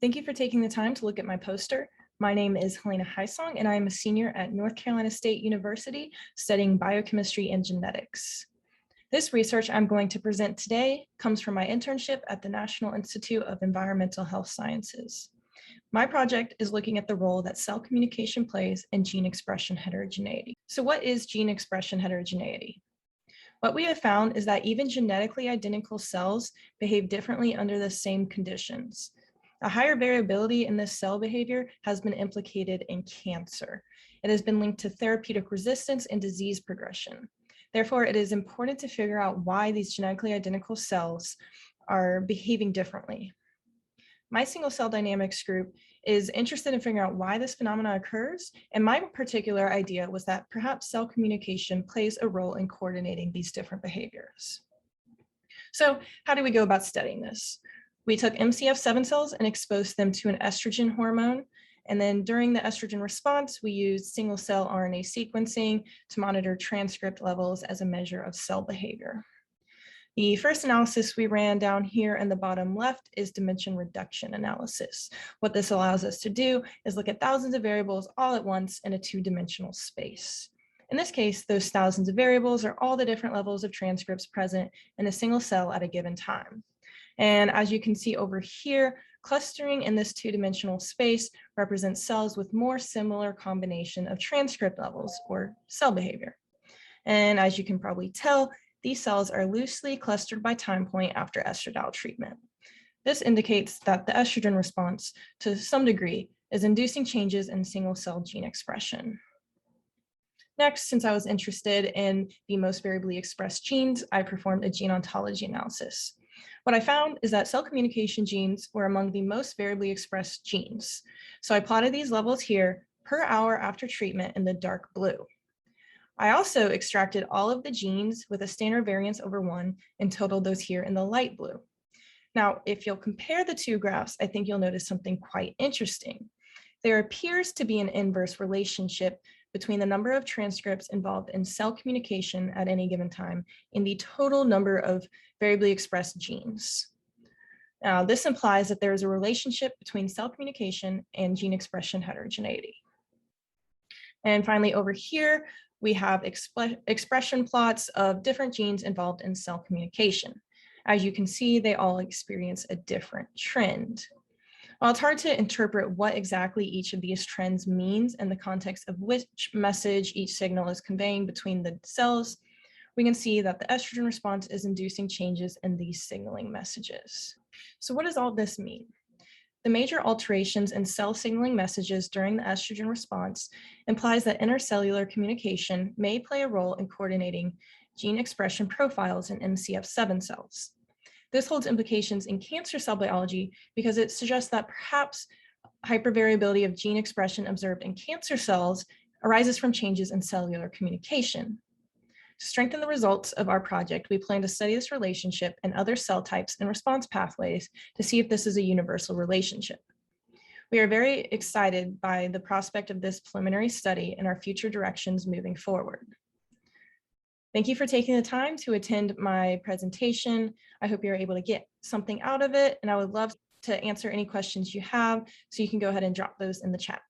Thank you for taking the time to look at my poster. My name is Helena Hysong, and I am a senior at North Carolina State University studying biochemistry and genetics. This research I'm going to present today comes from my internship at the National Institute of Environmental Health Sciences. My project is looking at the role that cell communication plays in gene expression heterogeneity. So what is gene expression heterogeneity? What we have found is that even genetically identical cells behave differently under the same conditions. A higher variability in this cell behavior has been implicated in cancer. It has been linked to therapeutic resistance and disease progression. Therefore, it is important to figure out why these genetically identical cells are behaving differently. My single cell dynamics group is interested in figuring out why this phenomenon occurs, and my particular idea was that perhaps cell communication plays a role in coordinating these different behaviors. So how do we go about studying this? We took MCF7 cells and exposed them to an estrogen hormone. And then during the estrogen response, we used single cell RNA sequencing to monitor transcript levels as a measure of cell behavior. The first analysis we ran down here in the bottom left is dimension reduction analysis. What this allows us to do is look at thousands of variables all at once in a two-dimensional space. In this case, those thousands of variables are all the different levels of transcripts present in a single cell at a given time. And as you can see over here, clustering in this two-dimensional space represents cells with more similar combination of transcript levels or cell behavior. And as you can probably tell, these cells are loosely clustered by time point after estradiol treatment. This indicates that the estrogen response, to some degree, is inducing changes in single cell gene expression. Next, since I was interested in the most variably expressed genes, I performed a gene ontology analysis. What I found is that cell communication genes were among the most variably expressed genes. So I plotted these levels here per hour after treatment in the dark blue. I also extracted all of the genes with a standard variance over 1 and totaled those here in the light blue. Now, if you'll compare the two graphs, I think you'll notice something quite interesting. There appears to be an inverse relationship between the number of transcripts involved in cell communication at any given time and the total number of variably expressed genes. Now, this implies that there is a relationship between cell communication and gene expression heterogeneity. And finally, over here, we have expression plots of different genes involved in cell communication. As you can see, they all experience a different trend. While it's hard to interpret what exactly each of these trends means in the context of which message each signal is conveying between the cells, we can see that the estrogen response is inducing changes in these signaling messages. So what does all this mean? The major alterations in cell signaling messages during the estrogen response implies that intercellular communication may play a role in coordinating gene expression profiles in MCF7 cells. This holds implications in cancer cell biology because it suggests that perhaps hypervariability of gene expression observed in cancer cells arises from changes in cellular communication. To strengthen the results of our project, we plan to study this relationship in other cell types and response pathways to see if this is a universal relationship. We are very excited by the prospect of this preliminary study and our future directions moving forward. Thank you for taking the time to attend my presentation. I hope you're able to get something out of it, and I would love to answer any questions you have, so you can go ahead and drop those in the chat.